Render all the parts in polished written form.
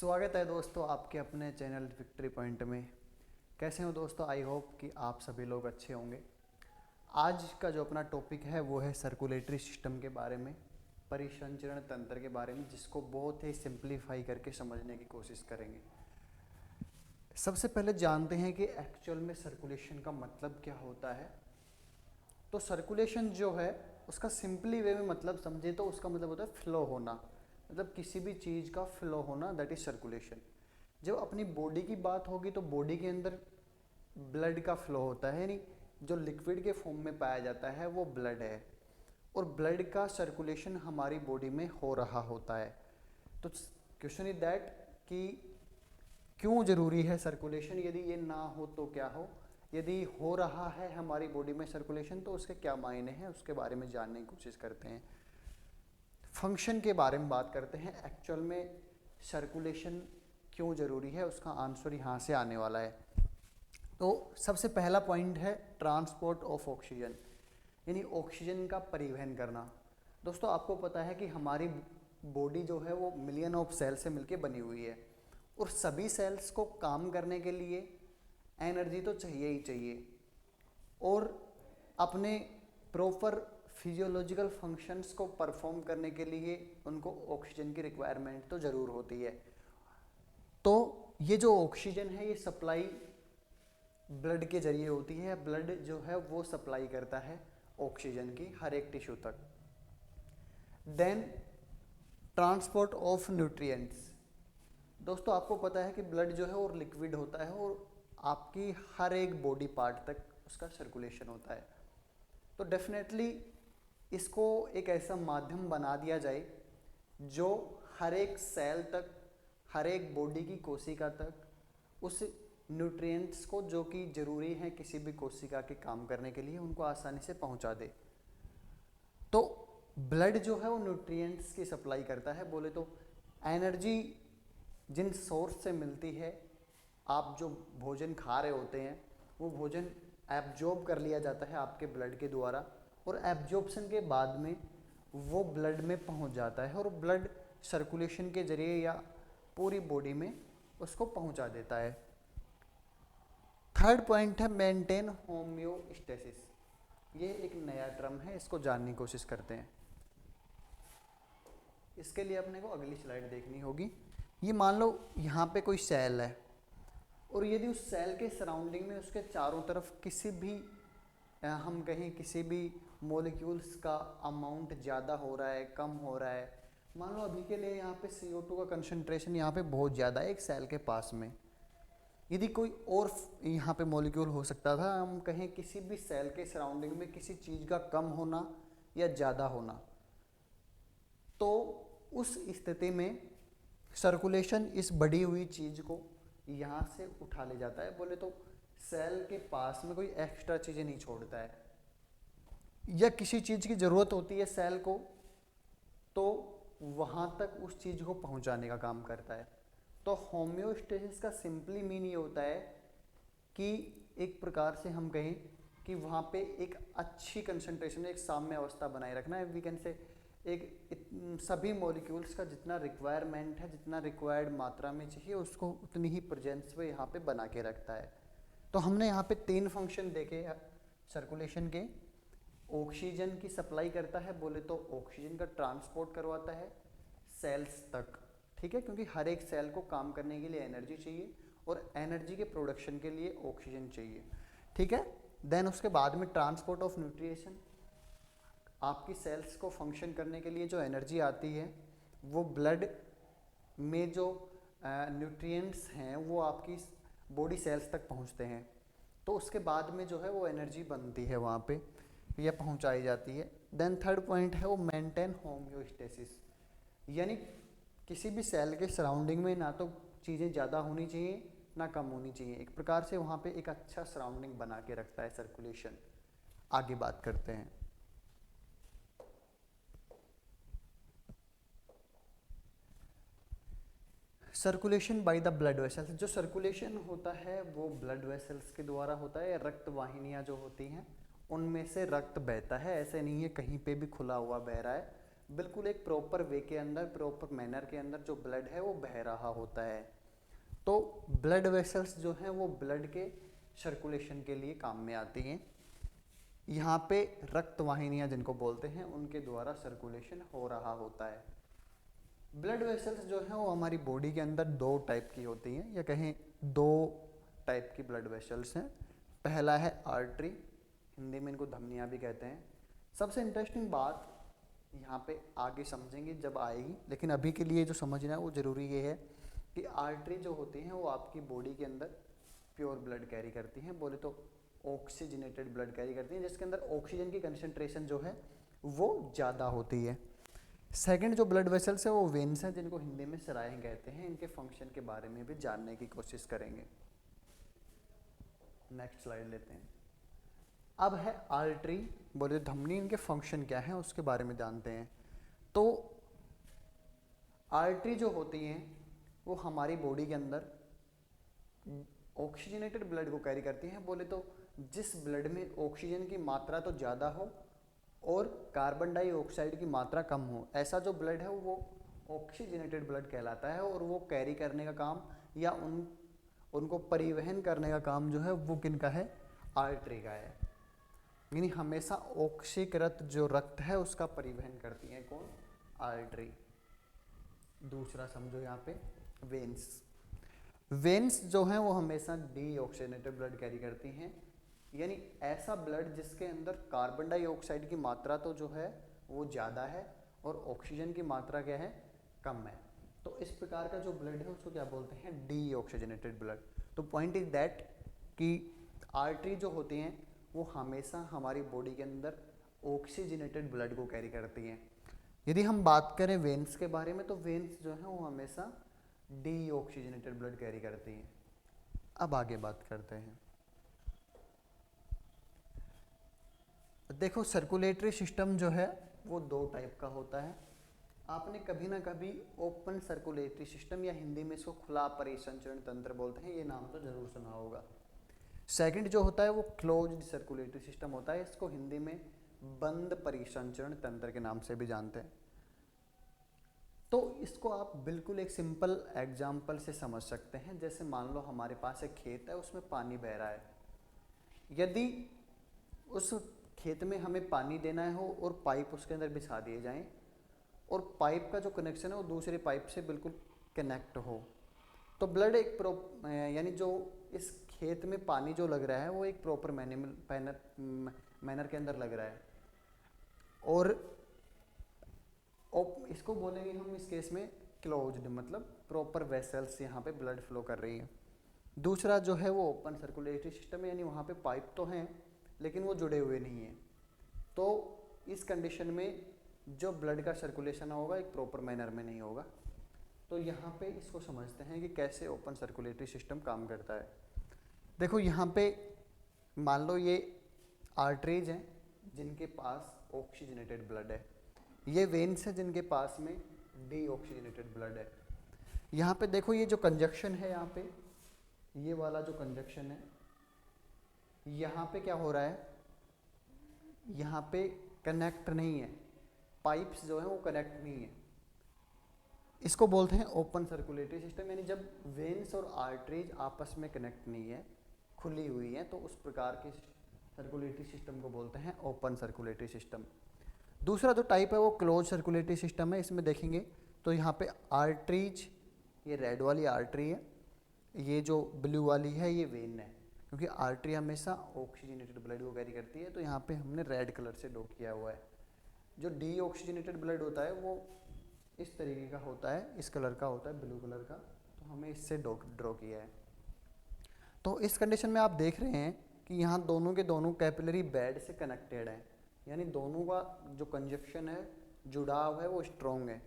स्वागत है दोस्तों आपके अपने चैनल विक्ट्री पॉइंट में। कैसे हो दोस्तों? आई होप कि आप सभी लोग अच्छे होंगे। आज का जो अपना टॉपिक है वो है सर्कुलेटरी सिस्टम के बारे में, परिसंचरण तंत्र के बारे में, जिसको बहुत ही सिंप्लीफाई करके समझने की कोशिश करेंगे। सबसे पहले जानते हैं कि एक्चुअल में सर्कुलेशन का मतलब क्या होता है। तो सर्कुलेशन जो है उसका सिंपली वे में मतलब समझे तो उसका मतलब होता है फ्लो होना, मतलब किसी भी चीज़ का फ्लो होना, दैट इज सर्कुलेशन। जब अपनी बॉडी की बात होगी तो बॉडी के अंदर ब्लड का फ्लो होता है, यानी जो लिक्विड के फॉर्म में पाया जाता है वो ब्लड है, और ब्लड का सर्कुलेशन हमारी बॉडी में हो रहा होता है। तो क्वेश्चन इज दैट कि क्यों ज़रूरी है सर्कुलेशन, यदि ये ना हो तो क्या हो, यदि हो रहा है हमारी बॉडी में सर्कुलेशन तो उसके क्या मायने हैं, उसके बारे में जानने की कोशिश करते हैं। फंक्शन के बारे में बात करते हैं। एक्चुअल में सर्कुलेशन क्यों ज़रूरी है, उसका आंसर यहाँ से आने वाला है। तो सबसे पहला पॉइंट है ट्रांसपोर्ट ऑफ ऑक्सीजन, यानी ऑक्सीजन का परिवहन करना। दोस्तों आपको पता है कि हमारी बॉडी जो है वो मिलियन ऑफ सेल से मिलकर बनी हुई है, और सभी सेल्स को काम करने के लिए एनर्जी तो चाहिए ही चाहिए, और अपने प्रॉपर फिजियोलॉजिकल फंक्शंस को परफॉर्म करने के लिए उनको ऑक्सीजन की रिक्वायरमेंट तो ज़रूर होती है। तो ये जो ऑक्सीजन है ये सप्लाई ब्लड के जरिए होती है। ब्लड जो है वो सप्लाई करता है ऑक्सीजन की हर एक टिश्यू तक। Then transport of nutrients. दोस्तों आपको पता है कि ब्लड जो है और लिक्विड होता है, और आपकी हर एक बॉडी पार्ट तक उसका सर्कुलेशन होता है। तो डेफिनेटली इसको एक ऐसा माध्यम बना दिया जाए जो हर एक सेल तक, हर एक बॉडी की कोशिका तक उस न्यूट्रिएंट्स को जो कि ज़रूरी है किसी भी कोशिका के काम करने के लिए, उनको आसानी से पहुंचा दे। तो ब्लड जो है वो न्यूट्रिएंट्स की सप्लाई करता है। बोले तो एनर्जी जिन सोर्स से मिलती है, आप जो भोजन खा रहे होते हैं वो भोजन एब्जॉर्ब कर लिया जाता है आपके ब्लड के द्वारा, और एब्जॉर्प्शन के बाद में वो ब्लड में पहुंच जाता है, और ब्लड सर्कुलेशन के जरिए या पूरी बॉडी में उसको पहुंचा देता है। थर्ड पॉइंट है मेंटेन होम्योस्टेसिस। ये एक नया टर्म है, इसको जानने की कोशिश करते हैं। इसके लिए अपने को अगली स्लाइड देखनी होगी। ये मान लो यहाँ पे कोई सेल है, और यदि उस सेल के सराउंडिंग में उसके चारों तरफ किसी भी हम कहें किसी भी मॉलिक्यूल्स का अमाउंट ज़्यादा हो रहा है, कम हो रहा है। मान लो अभी के लिए यहाँ पे CO2 का कंसंट्रेशन यहाँ पे बहुत ज़्यादा है एक सेल के पास में, यदि कोई और यहाँ पे मॉलिक्यूल हो सकता था, हम कहें किसी भी सेल के सराउंडिंग में किसी चीज़ का कम होना या ज़्यादा होना, तो उस स्थिति में सर्कुलेशन इस बढ़ी हुई चीज़ को यहाँ से उठा ले जाता है। बोले तो सेल के पास में कोई एक्स्ट्रा चीज़ें नहीं छोड़ता है, या किसी चीज़ की ज़रूरत होती है सेल को तो वहाँ तक उस चीज़ को पहुँचाने का काम करता है। तो होम्योस्टेसिस का सिंपली मीन ये होता है कि एक प्रकार से हम कहें कि वहाँ पे एक अच्छी कंसंट्रेशन, एक साम्य अवस्था बनाए रखना है। वी कैन से एक सभी मॉलिक्यूल्स का जितना रिक्वायरमेंट है, जितना रिक्वायर्ड मात्रा में चाहिए उसको उतनी ही प्रेजेंस में यहाँ पे बना के रखता है। तो हमने यहाँ पे 3 फंक्शन देखे सर्कुलेशन के। ऑक्सीजन की सप्लाई करता है, बोले तो ऑक्सीजन का ट्रांसपोर्ट करवाता है सेल्स तक, ठीक है, क्योंकि हर एक सेल को काम करने के लिए एनर्जी चाहिए, और एनर्जी के प्रोडक्शन के लिए ऑक्सीजन चाहिए, ठीक है। देन उसके बाद में ट्रांसपोर्ट ऑफ न्यूट्रिएशन, आपकी सेल्स को फंक्शन करने के लिए जो एनर्जी आती है वो ब्लड में जो न्यूट्रिएंट्स हैं वो आपकी बॉडी सेल्स तक पहुंचते हैं, तो उसके बाद में जो है वो एनर्जी बनती है वहाँ पे या पहुंचाई जाती है। देन थर्ड पॉइंट है वो मेंटेन होम्योस्टेसिस, यानी किसी भी सेल के सराउंडिंग में ना तो चीज़ें ज़्यादा होनी चाहिए ना कम होनी चाहिए, एक प्रकार से वहाँ पे एक अच्छा सराउंडिंग बना के रखता है सर्कुलेशन। आगे बात करते हैं। Circulation by the blood vessels. जो सर्कुलेशन होता है वो ब्लड वेसल्स के द्वारा होता है, रक्त वाहिनियाँ जो होती हैं उनमें से रक्त बहता है। ऐसे नहीं है कहीं पे भी खुला हुआ बह रहा है, बिल्कुल एक प्रॉपर वे के अंदर, प्रॉपर मैनर के अंदर जो ब्लड है वो बह रहा होता है। तो ब्लड वेसल्स जो हैं वो ब्लड के सर्कुलेशन के लिए काम में आती हैं। यहाँ पे रक्त वाहिनियाँ जिनको बोलते हैं उनके द्वारा सर्कुलेशन हो रहा होता है। ब्लड वेसल्स जो हैं वो हमारी बॉडी के अंदर दो टाइप की होती हैं, या कहें दो टाइप की ब्लड वेसल्स हैं। पहला है आर्टरी, हिंदी में इनको धमनियाँ भी कहते हैं। सबसे इंटरेस्टिंग बात यहाँ पे आगे समझेंगे जब आएगी, लेकिन अभी के लिए जो समझना है वो ज़रूरी ये है कि आर्टरी जो होती हैं वो आपकी बॉडी के अंदर प्योर ब्लड कैरी करती हैं, बोले तो ऑक्सीजनेटेड ब्लड कैरी करती हैं, जिसके अंदर ऑक्सीजन की कंसंट्रेशन जो है वो ज़्यादा होती है। सेकंड जो ब्लड वेसल्स है वो वेन्स हैं, जिनको हिंदी में सराएं कहते हैं। इनके फंक्शन के बारे में भी जानने की कोशिश करेंगे। नेक्स्ट स्लाइड लेते हैं। अब है आर्टरी, बोले धमनी, इनके फंक्शन क्या है उसके बारे में जानते हैं। तो आर्टरी जो होती हैं वो हमारी बॉडी के अंदर ऑक्सीजनेटेड ब्लड को कैरी करती हैं। बोले तो जिस ब्लड में ऑक्सीजन की मात्रा तो ज़्यादा हो और कार्बन डाइऑक्साइड की मात्रा कम हो, ऐसा जो ब्लड है वो ऑक्सीजनेटेड ब्लड कहलाता है। और वो कैरी करने का काम या उनको परिवहन करने का काम जो है वो किनका है, आर्टरी का है। यानी हमेशा ऑक्सीकृत जो रक्त है उसका परिवहन करती है कौन, आर्टरी। दूसरा समझो यहाँ पे वेन्स। वेन्स जो हैं वो हमेशा डीऑक्सीजनेटेड ब्लड कैरी करती हैं, यानी ऐसा ब्लड जिसके अंदर कार्बन डाइऑक्साइड की मात्रा तो जो है वो ज़्यादा है और ऑक्सीजन की मात्रा क्या है, कम है। तो इस प्रकार का जो ब्लड है उसको क्या बोलते हैं, डीऑक्सीजनेटेड ब्लड। तो पॉइंट इज दैट कि आर्टरी जो होती हैं वो हमेशा हमारी बॉडी के अंदर ऑक्सीजनेटेड ब्लड को कैरी करती हैं। यदि हम बात करें वेन्स के बारे में, तो वेन्स जो है वो हमेशा डीऑक्सीजनेटेड ब्लड कैरी करती हैं। अब आगे बात करते हैं। देखो सर्कुलेटरी सिस्टम जो है वो दो टाइप का होता है। आपने कभी ना कभी ओपन सर्कुलेटरी सिस्टम, या हिंदी में इसको खुला परिसंचरण तंत्र बोलते हैं, ये नाम तो जरूर सुना होगा। सेकंड जो होता है वो क्लोज्ड सर्कुलेटरी सिस्टम होता है, इसको हिंदी में बंद परिसंचरण तंत्र के नाम से भी जानते हैं। तो इसको आप बिल्कुल एक सिंपल एग्जाम्पल से समझ सकते हैं। जैसे मान लो हमारे पास एक खेत है, उसमें पानी बह रहा है। यदि उस खेत में हमें पानी देना हो और पाइप उसके अंदर बिछा दिए जाएं और पाइप का जो कनेक्शन है वो दूसरे पाइप से बिल्कुल कनेक्ट हो, तो ब्लड एक यानी जो इस खेत में पानी जो लग रहा है वो एक प्रॉपर मैनर के अंदर लग रहा है। और इसको बोलेंगे हम इस केस में क्लोज्ड, मतलब प्रॉपर वेसल्स यहाँ पे ब्लड फ्लो कर रही है। दूसरा जो है वो ओपन सर्कुलेटरी सिस्टम है, यानी वहाँ पे पाइप तो हैं लेकिन वो जुड़े हुए नहीं हैं। तो इस कंडीशन में जो ब्लड का सर्कुलेशन होगा एक प्रॉपर मैनर में नहीं होगा। तो यहाँ पे इसको समझते हैं कि कैसे ओपन सर्कुलेटरी सिस्टम काम करता है। देखो यहाँ पे मान लो ये आर्टरीज हैं जिनके पास ऑक्सीजनेटेड ब्लड है, ये वेन्स हैं जिनके पास में डीऑक्सीजनेटेड ब्लड है। यहाँ पे देखो ये जो कंजक्शन है, यहाँ पे ये वाला जो कंजक्शन है, यहाँ पे क्या हो रहा है, यहाँ पे कनेक्ट नहीं है, पाइप्स जो है वो कनेक्ट नहीं है। इसको बोलते हैं ओपन सर्कुलेटरी सिस्टम, यानी जब वेन्स और आर्टरीज आपस में कनेक्ट नहीं है, खुली हुई है, तो उस प्रकार के सर्कुलेटरी सिस्टम को बोलते हैं ओपन सर्कुलेटरी सिस्टम। दूसरा जो टाइप है वो क्लोज सर्कुलेटरी सिस्टम है। इसमें देखेंगे तो यहाँ पे आर्टरीज, ये रेड वाली आर्टरी है, ये जो ब्लू वाली है ये वेन है, क्योंकि आर्टरी हमेशा ऑक्सीजनेटेड ब्लड को कैरी करती है। तो यहाँ पे हमने रेड कलर से ड्रॉ किया हुआ है। जो डीऑक्सीजनेटेड ब्लड होता है वो इस तरीके का होता है, इस कलर का होता है, ब्लू कलर का, तो हमें इससे ड्रॉ किया है। तो इस कंडीशन में आप देख रहे हैं कि यहाँ दोनों के दोनों कैपिलरी बेड से कनेक्टेड हैं, यानी दोनों का जो कंजक्शन है, जुड़ाव है, वो स्ट्रॉन्ग है।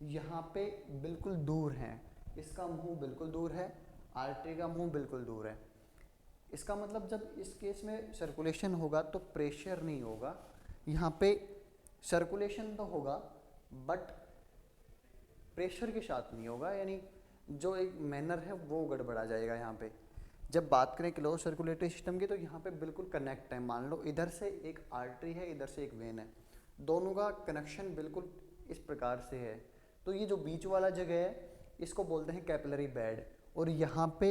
यहाँ पे बिल्कुल दूर हैं, इसका मुंह बिल्कुल दूर है, आर्टरी का मुंह बिल्कुल दूर है। इसका मतलब जब इस केस में सर्कुलेशन होगा तो प्रेशर नहीं होगा, यहाँ पे सर्कुलेशन तो होगा बट प्रेशर के साथ नहीं होगा, यानी जो एक मैनर है वो गड़बड़ा जाएगा। यहाँ पे जब बात करें क्लोज सर्कुलेटरी सिस्टम की, तो यहाँ पे बिल्कुल कनेक्ट है। मान लो इधर से एक आर्टरी है, इधर से एक वेन है, दोनों का कनेक्शन बिल्कुल इस प्रकार से है। तो ये जो बीच वाला जगह है इसको बोलते हैं कैपिलरी बेड। और यहाँ पे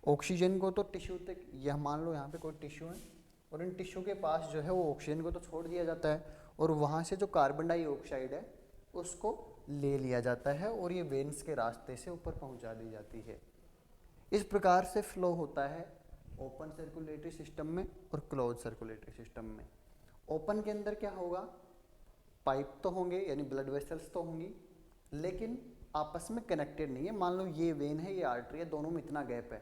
ऑक्सीजन को तो टिश्यू तक, यह मान लो यहाँ पे कोई टिश्यू है और इन टिश्यू के पास जो है वो ऑक्सीजन को तो छोड़ दिया जाता है और वहाँ से जो कार्बन डाइऑक्साइड है उसको ले लिया जाता है और ये वेन्स के रास्ते से ऊपर पहुँचा दी जाती है। इस प्रकार से फ्लो होता है ओपन सर्कुलेटरी सिस्टम में और क्लोज सर्कुलेटरी सिस्टम में। ओपन के अंदर क्या होगा, पाइप तो होंगे यानी ब्लड वेसल्स तो होंगी, लेकिन आपस में कनेक्टेड नहीं है। मान लो ये वेन है, ये आर्टरी है, दोनों में इतना गैप है।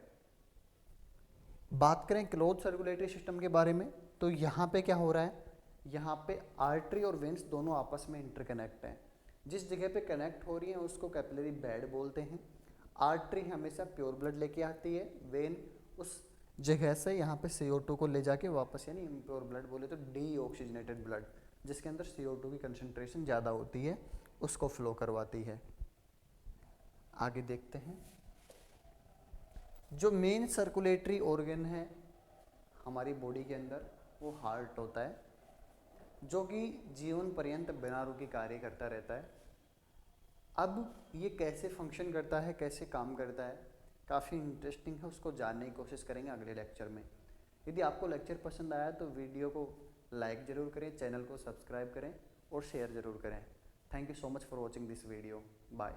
बात करें क्लोज सर्कुलेटरी सिस्टम के बारे में तो यहाँ पे क्या हो रहा है, यहाँ पे आर्टरी और वेन्स दोनों आपस में इंटरकनेक्ट हैं। जिस जगह पे कनेक्ट हो रही है उसको कैपिलरी बेड बोलते हैं। आर्टरी हमेशा प्योर ब्लड लेके आती है, वेन उस जगह से यहाँ पे CO2 को ले जाके वापस, यानी इम्प्योर ब्लड बोले तो डीऑक्सीजनेटेड ब्लड जिसके अंदर CO2 की कंसंट्रेशन ज़्यादा होती है उसको फ्लो करवाती है। आगे देखते हैं, जो मेन सर्कुलेटरी ऑर्गन है हमारी बॉडी के अंदर वो हार्ट होता है, जो कि जीवन पर्यंत बिना रुके कार्य करता रहता है। अब ये कैसे फंक्शन करता है, कैसे काम करता है, काफ़ी इंटरेस्टिंग है, उसको जानने की कोशिश करेंगे अगले लेक्चर में। यदि आपको लेक्चर पसंद आया तो वीडियो को लाइक ज़रूर करें, चैनल को सब्सक्राइब करें और शेयर ज़रूर करें। Thank you so much for watching this video. Bye.